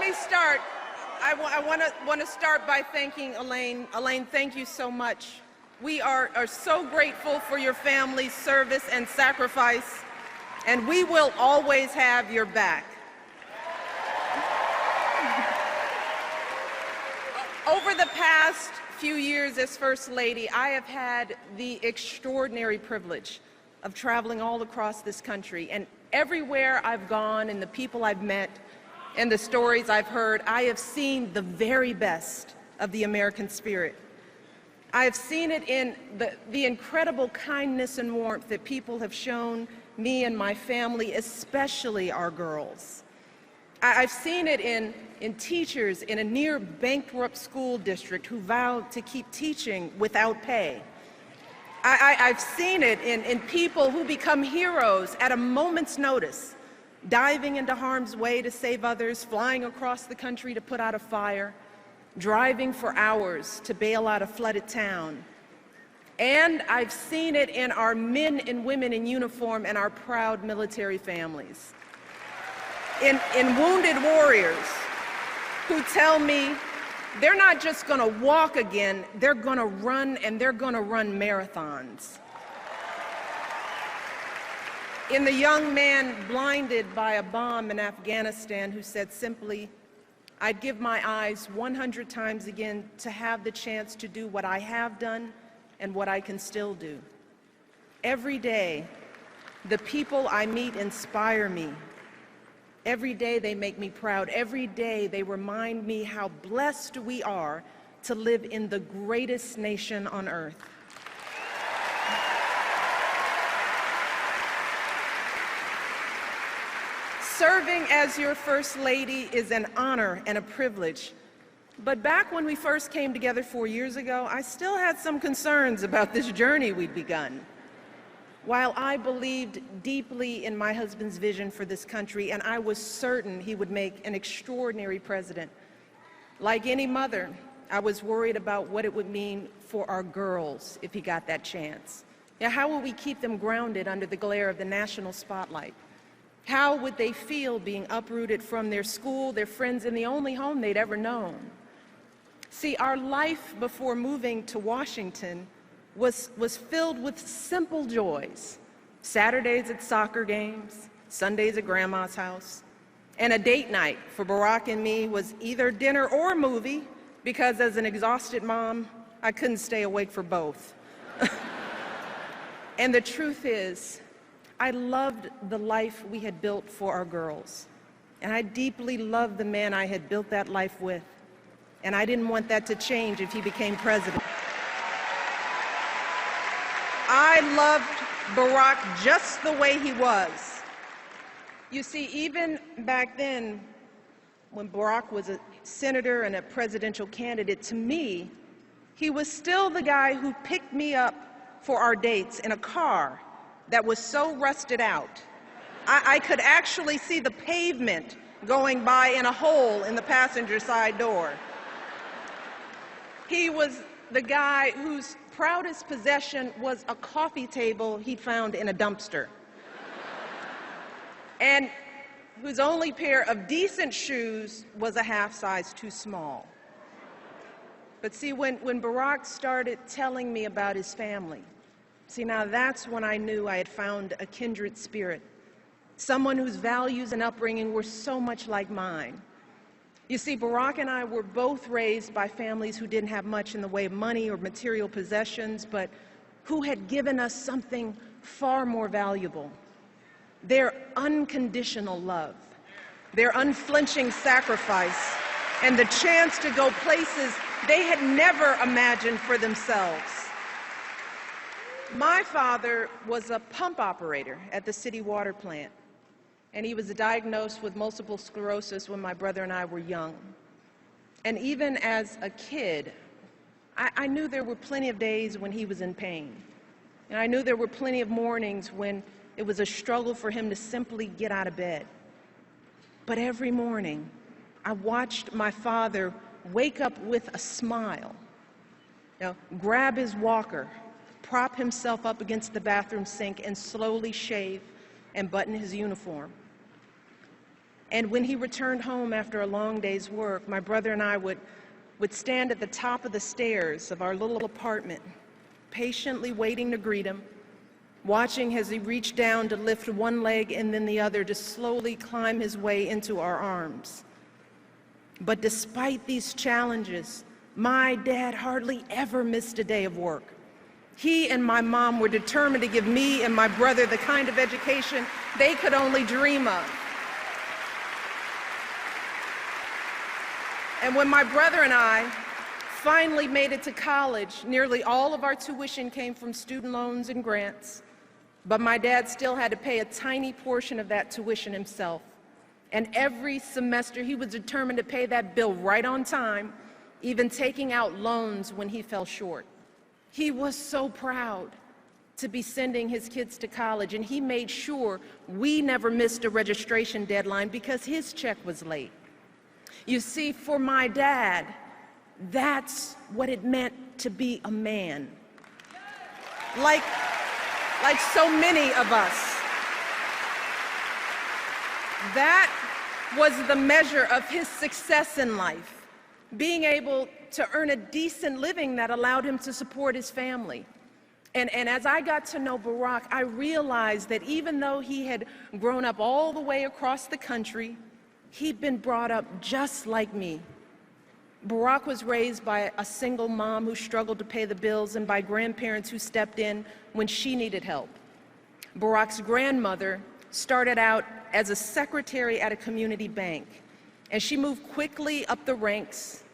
we start, I want to start by thanking Elaine. Elaine, thank you so much. We are so grateful for your family's service and sacrifice, and we will always have your back. Over the past few years as First Lady, I have had the extraordinary privilege of traveling all across this country, and everywhere I've gone and the people I've met and the stories I've heard, I have seen the very best of the American spirit. I have seen it in the incredible kindness and warmth that people have shown me and my family, especially our girls. I've seen it in teachers in a near bankrupt school district who vowed to keep teaching without pay. I've seen it in people who become heroes at a moment's notice, diving into harm's way to save others, flying across the country to put out a fire, driving for hours to bail out a flooded town. And I've seen it in our men and women in uniform and our proud military families. In wounded warriors who tell me they're not just going to walk again, they're going to run, and they're going to run marathons. In the young man blinded by a bomb in Afghanistan who said simply, "I'd give my eyes 100 times again to have the chance to do what I have done and what I can still do." Every day, the people I meet inspire me. Every day they make me proud. Every day they remind me how blessed we are to live in the greatest nation on earth. Serving as your First Lady is an honor and a privilege. But back when we first came together 4 years ago, I still had some concerns about this journey we'd begun. While I believed deeply in my husband's vision for this country, and I was certain he would make an extraordinary president, like any mother, I was worried about what it would mean for our girls if he got that chance. Now, how would we keep them grounded under the glare of the national spotlight? How would they feel being uprooted from their school, their friends, and the only home they'd ever known? See, our life before moving to Washington was filled with simple joys. Saturdays at soccer games, Sundays at Grandma's house, and a date night for Barack and me was either dinner or movie, because as an exhausted mom, I couldn't stay awake for both. And the truth is, I loved the life we had built for our girls, and I deeply loved the man I had built that life with, and I didn't want that to change if he became president. I loved Barack just the way he was. You see, even back then, when Barack was a senator and a presidential candidate, to me, he was still the guy who picked me up for our dates in a car that was so rusted out, I could actually see the pavement going by in a hole in the passenger side door. He was the guy whose proudest possession was a coffee table he found in a dumpster, and whose only pair of decent shoes was a half size too small. But see, when Barack started telling me about his family, see, now that's when I knew I had found a kindred spirit, someone whose values and upbringing were so much like mine. You see, Barack and I were both raised by families who didn't have much in the way of money or material possessions, but who had given us something far more valuable: their unconditional love, their unflinching sacrifice, and the chance to go places they had never imagined for themselves. My father was a pump operator at the city water plant, and he was diagnosed with multiple sclerosis when my brother and I were young. And even as a kid, I knew there were plenty of days when he was in pain. And I knew there were plenty of mornings when it was a struggle for him to simply get out of bed. But every morning, I watched my father wake up with a smile, grab his walker, prop himself up against the bathroom sink, and slowly shave and button his uniform. And when he returned home after a long day's work, my brother and I would stand at the top of the stairs of our little apartment, patiently waiting to greet him, watching as he reached down to lift one leg and then the other to slowly climb his way into our arms. But despite these challenges, my dad hardly ever missed a day of work. He and my mom were determined to give me and my brother the kind of education they could only dream of. And when my brother and I finally made it to college, nearly all of our tuition came from student loans and grants, but my dad still had to pay a tiny portion of that tuition himself. And every semester he was determined to pay that bill right on time, even taking out loans when he fell short. He was so proud to be sending his kids to college, and he made sure we never missed a registration deadline because his check was late. You see, for my dad, that's what it meant to be a man. Like so many of us. That was the measure of his success in life, being able to earn a decent living that allowed him to support his family. And as I got to know Barack, I realized that even though he had grown up all the way across the country, he'd been brought up just like me. Barack was raised by a single mom who struggled to pay the bills and by grandparents who stepped in when she needed help. Barack's grandmother started out as a secretary at a community bank, and she moved quickly up the ranks,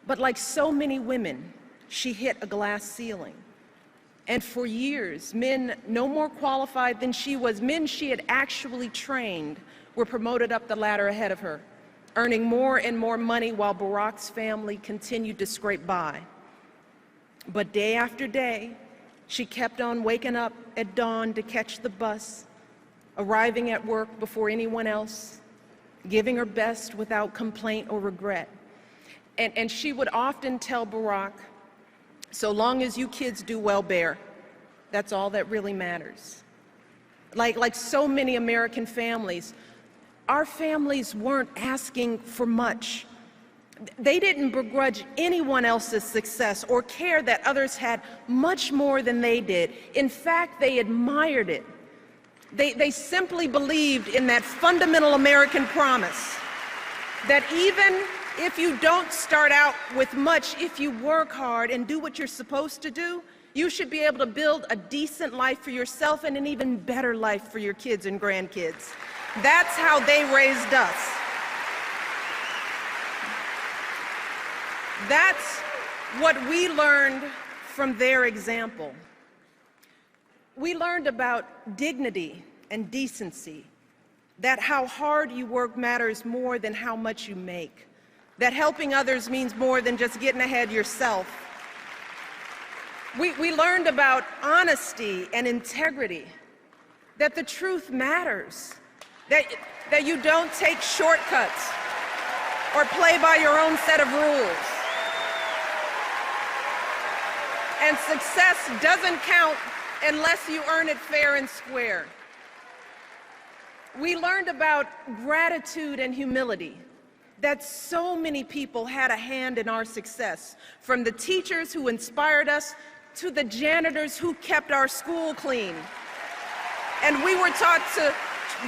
but like so many women, she hit a glass ceiling. And for years, men no more qualified than she was, men she had actually trained, were promoted up the ladder ahead of her, earning more and more money while Barack's family continued to scrape by. But day after day, she kept on waking up at dawn to catch the bus, arriving at work before anyone else, giving her best without complaint or regret. And she would often tell Barack, so long as you kids do well, Bear, that's all that really matters. Like so many American families, our families weren't asking for much. They didn't begrudge anyone else's success or care that others had much more than they did. In fact, they admired it. They simply believed in that fundamental American promise that even if you don't start out with much, if you work hard and do what you're supposed to do, you should be able to build a decent life for yourself and an even better life for your kids and grandkids. That's how they raised us. That's what we learned from their example. We learned about dignity and decency, that how hard you work matters more than how much you make, that helping others means more than just getting ahead yourself. We learned about honesty and integrity, that the truth matters, that you don't take shortcuts or play by your own set of rules. And success doesn't count unless you earn it fair and square. We learned about gratitude and humility, that so many people had a hand in our success, from the teachers who inspired us to the janitors who kept our school clean. And we were taught to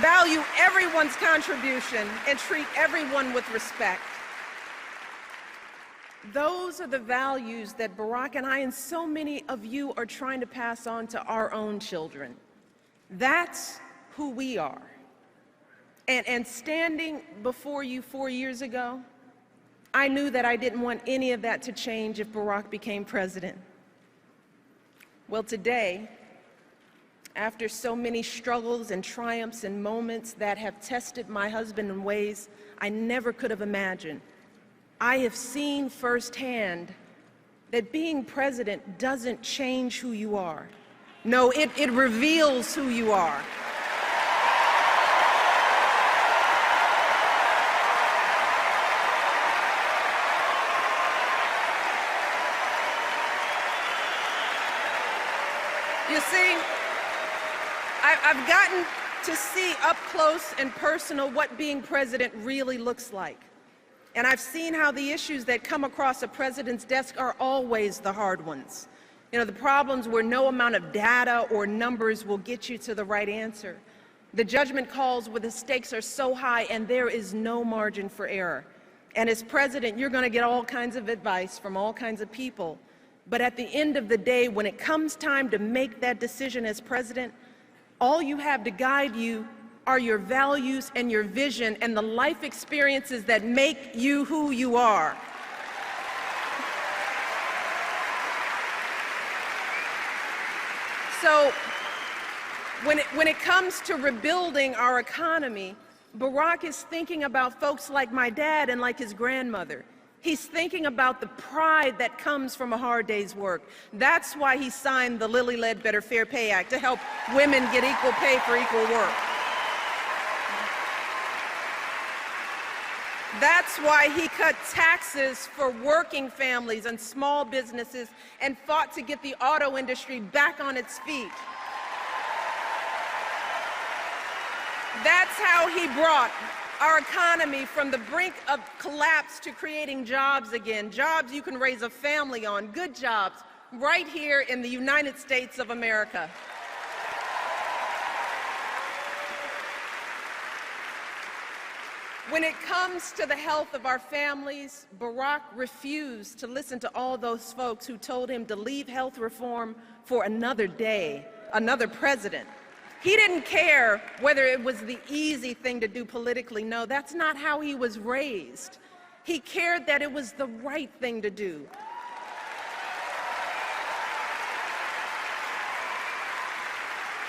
value everyone's contribution and treat everyone with respect. Those are the values that Barack and I and so many of you are trying to pass on to our own children. That's who we are. And standing before you 4 years ago, I knew that I didn't want any of that to change if Barack became president. Well, today, after so many struggles and triumphs and moments that have tested my husband in ways I never could have imagined, I have seen firsthand that being president doesn't change who you are. No, it reveals who you are. You see, I've gotten to see up close and personal what being president really looks like. And I've seen how the issues that come across a president's desk are always the hard ones. You know, the problems where no amount of data or numbers will get you to the right answer. The judgment calls where the stakes are so high and there is no margin for error. And as president, you're going to get all kinds of advice from all kinds of people. But at the end of the day, when it comes time to make that decision as president, all you have to guide you are your values and your vision and the life experiences that make you who you are. So when it comes to rebuilding our economy, Barack is thinking about folks like my dad and like his grandmother. He's thinking about the pride that comes from a hard day's work. That's why he signed the Lilly Ledbetter Fair Pay Act, to help women get equal pay for equal work. That's why he cut taxes for working families and small businesses and fought to get the auto industry back on its feet. That's how he brought our economy from the brink of collapse to creating jobs again, jobs you can raise a family on, good jobs, right here in the United States of America. When it comes to the health of our families, Barack refused to listen to all those folks who told him to leave health reform for another day, another president. He didn't care whether it was the easy thing to do politically. No, that's not how he was raised. He cared that it was the right thing to do.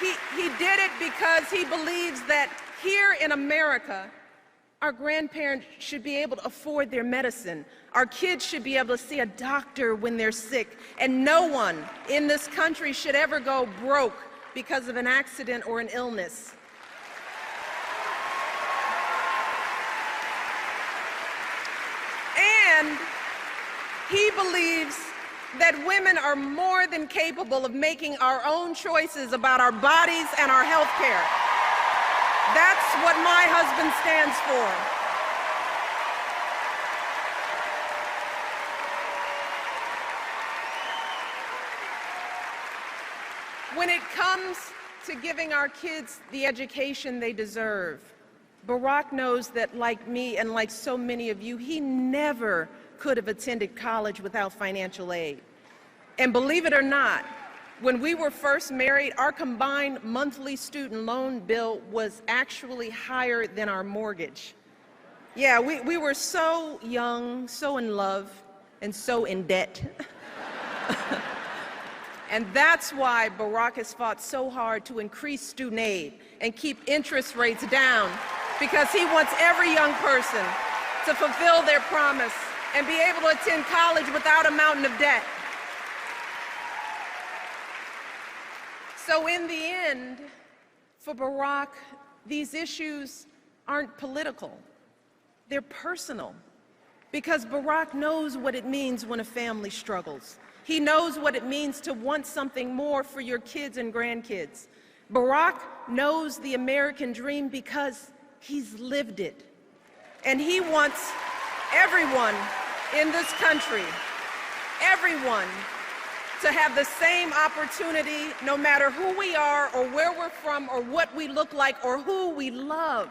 He did it because he believes that here in America, our grandparents should be able to afford their medicine. Our kids should be able to see a doctor when they're sick. And no one in this country should ever go broke because of an accident or an illness. And he believes that women are more than capable of making our own choices about our bodies and our health care. That's what my husband stands for. When it comes to giving our kids the education they deserve, Barack knows that, like me and like so many of you, he never could have attended college without financial aid. And believe it or not, when we were first married, our combined monthly student loan bill was actually higher than our mortgage. Yeah, we were so young, so in love, and so in debt. And that's why Barack has fought so hard to increase student aid and keep interest rates down, because he wants every young person to fulfill their promise and be able to attend college without a mountain of debt. So in the end, for Barack, these issues aren't political. They're personal, because Barack knows what it means when a family struggles. He knows what it means to want something more for your kids and grandkids. Barack knows the American dream because he's lived it. And he wants everyone in this country, everyone, to have the same opportunity, no matter who we are or where we're from or what we look like or who we love.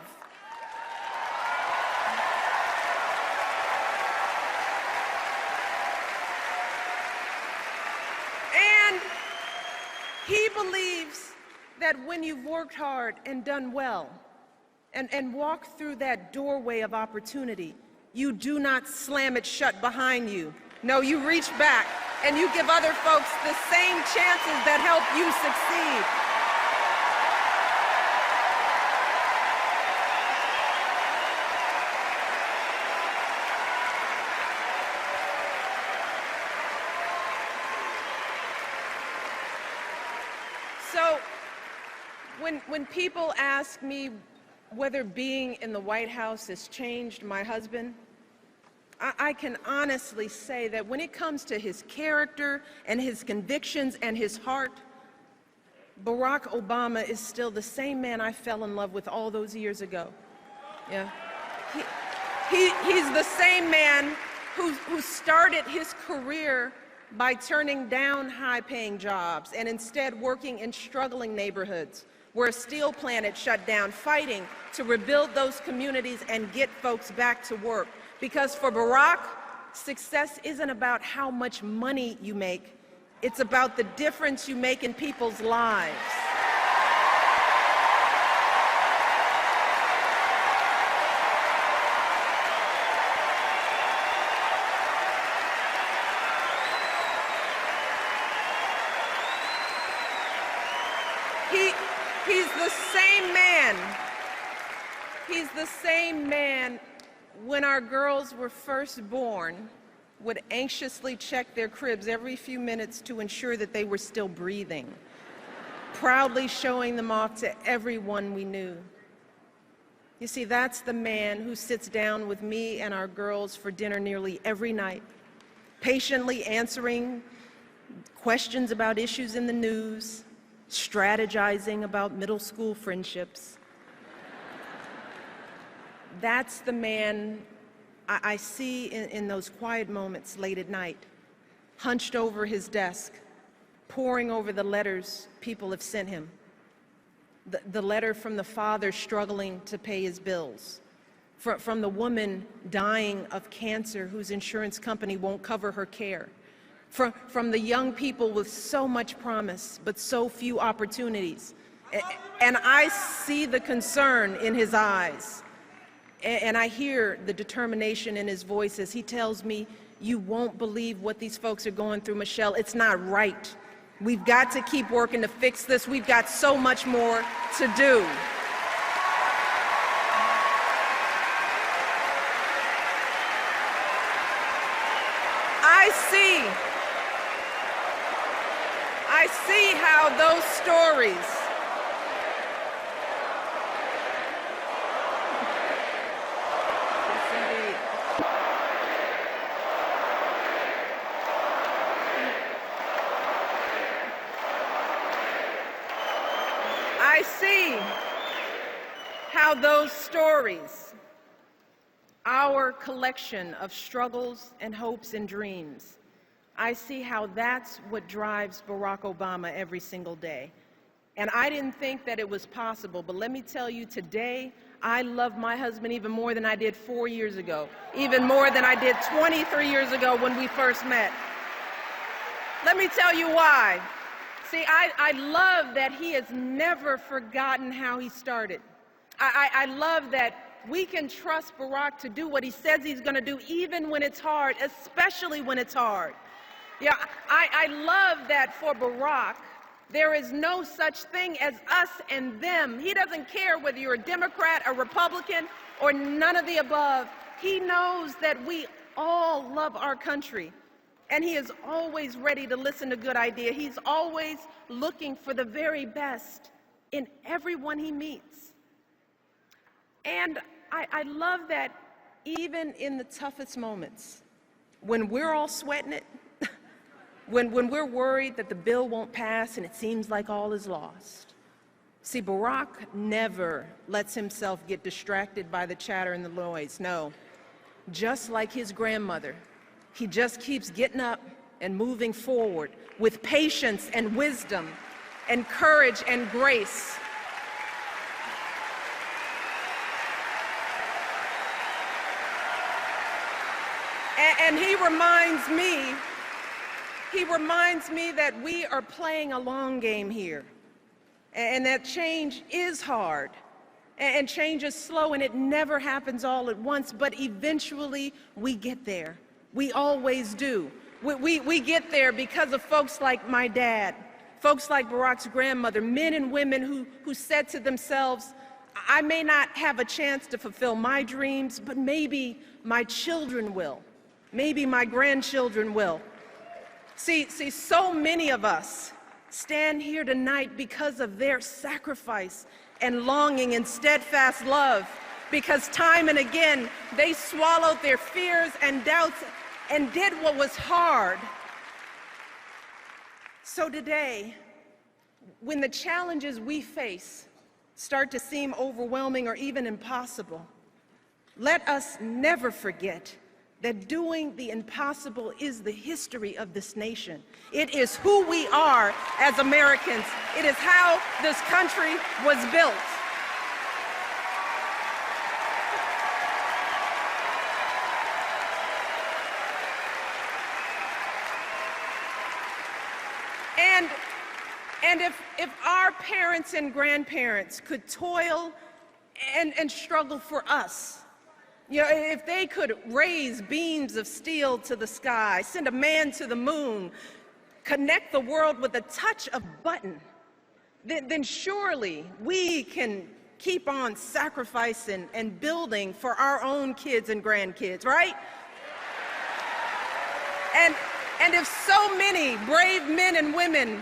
And he believes that when you've worked hard and done well and walked through that doorway of opportunity, you do not slam it shut behind you. No, you reach back and you give other folks the same chances that help you succeed. So when people ask me whether being in the White House has changed my husband, I can honestly say that when it comes to his character and his convictions and his heart, Barack Obama is still the same man I fell in love with all those years ago. Yeah. He's the same man who started his career by turning down high-paying jobs and instead working in struggling neighborhoods where a steel plant had shut down, fighting to rebuild those communities and get folks back to work. Because for Barack, success isn't about how much money you make, it's about the difference you make in people's lives. He's the same man. He's the same man when our girls were first born would anxiously check their cribs every few minutes to ensure that they were still breathing, proudly showing them off to everyone we knew. You see, that's the man who sits down with me and our girls for dinner nearly every night, patiently answering questions about issues in the news, strategizing about middle school friendships. That's the man I see in those quiet moments late at night, hunched over his desk, poring over the letters people have sent him. The letter from the father struggling to pay his bills, from the woman dying of cancer whose insurance company won't cover her care, from the young people with so much promise but so few opportunities. And I see the concern in his eyes. And I hear the determination in his voice as he tells me, "You won't believe what these folks are going through, Michelle. It's not right. We've got to keep working to fix this. We've got so much more to do." I see how those stories our collection of struggles and hopes and dreams, I see how that's what drives Barack Obama every single day. And I didn't think that it was possible, but let me tell you, today, I love my husband even more than I did 4 years ago, even more than I did 23 years ago when we first met. Let me tell you why. See, I love that he has never forgotten how he started. I love that we can trust Barack to do what he says he's going to do, even when it's hard, especially when it's hard. Yeah, I love that for Barack, there is no such thing as us and them. He doesn't care whether you're a Democrat, a Republican, or none of the above. He knows that we all love our country, and he is always ready to listen to good ideas. He's always looking for the very best in everyone he meets. And I love that even in the toughest moments, when we're all sweating it, when we're worried that the bill won't pass and it seems like all is lost. See, Barack never lets himself get distracted by the chatter and the noise. No, just like his grandmother, he just keeps getting up and moving forward with patience and wisdom and courage and grace. And he reminds me that we are playing a long game here, and that change is hard, and change is slow, and it never happens all at once, but eventually we get there. We always do. We get there because of folks like my dad, folks like Barack's grandmother, men and women who said to themselves, I may not have a chance to fulfill my dreams, but maybe my children will. Maybe my grandchildren will. See, so many of us stand here tonight because of their sacrifice and longing and steadfast love, because time and again they swallowed their fears and doubts and did what was hard. So today, When the challenges we face start to seem overwhelming or even impossible, let us never forget that doing the impossible is the history of this nation. It is who we are as Americans. It is how this country was built. And if our parents and grandparents could toil and struggle for us, if they could raise beams of steel to the sky, send a man to the moon, connect the world with a touch of a button, then surely we can keep on sacrificing and building for our own kids and grandkids, right? And if so many brave men and women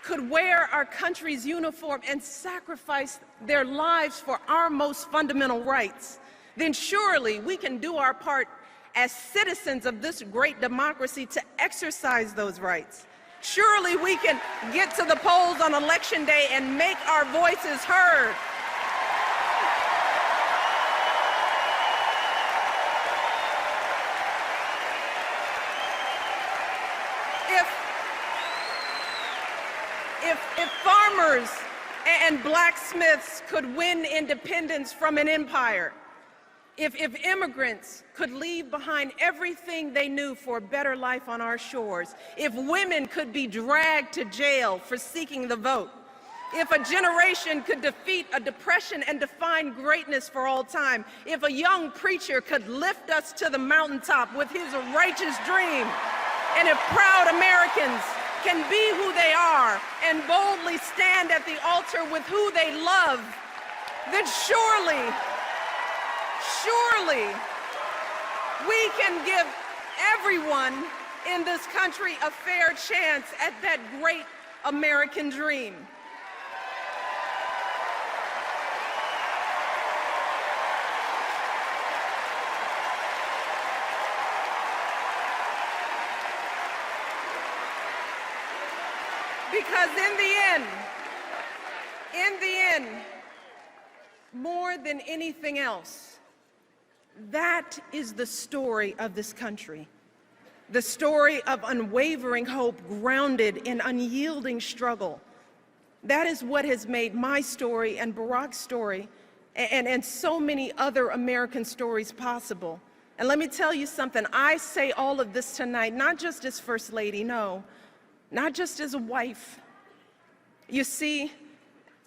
could wear our country's uniform and sacrifice their lives for our most fundamental rights, then surely we can do our part as citizens of this great democracy to exercise those rights. Surely we can get to the polls on Election Day and make our voices heard. If farmers and blacksmiths could win independence from an empire, if immigrants could leave behind everything they knew for a better life on our shores, if women could be dragged to jail for seeking the vote, if a generation could defeat a depression and define greatness for all time, if a young preacher could lift us to the mountaintop with his righteous dream, and if proud Americans can be who they are and boldly stand at the altar with who they love, then surely we can give everyone in this country a fair chance at that great American dream. Because in the end, more than anything else, that is the story of this country. The story of unwavering hope grounded in unyielding struggle. That is what has made my story and Barack's story and so many other American stories possible. And let me tell you something, I say all of this tonight, not just as First Lady, no, not just as a wife. You see,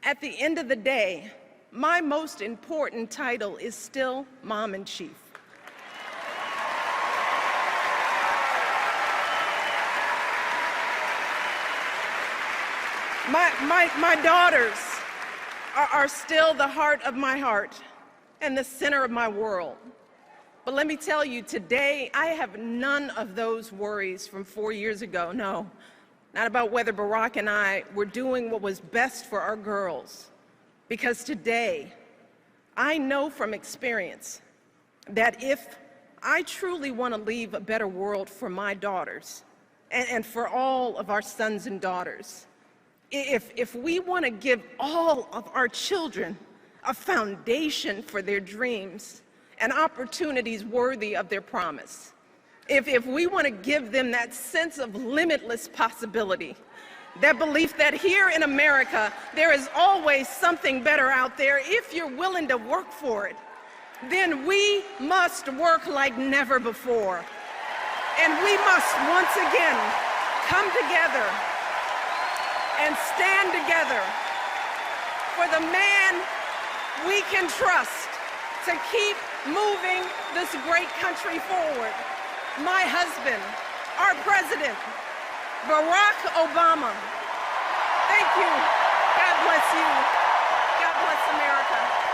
at the end of the day, my most important title is still Mom-in-Chief. My daughters are still the heart of my heart and the center of my world. But let me tell you, today I have none of those worries from 4 years ago, no. Not about whether Barack and I were doing what was best for our girls. Because today, I know from experience that if I truly want to leave a better world for my daughters and for all of our sons and daughters, if we want to give all of our children a foundation for their dreams and opportunities worthy of their promise, if we want to give them that sense of limitless possibility, that belief that here in America, there is always something better out there if you're willing to work for it, then we must work like never before. And we must once again come together and stand together for the man we can trust to keep moving this great country forward. My husband, our president, Barack Obama. Thank you. God bless you. God bless America.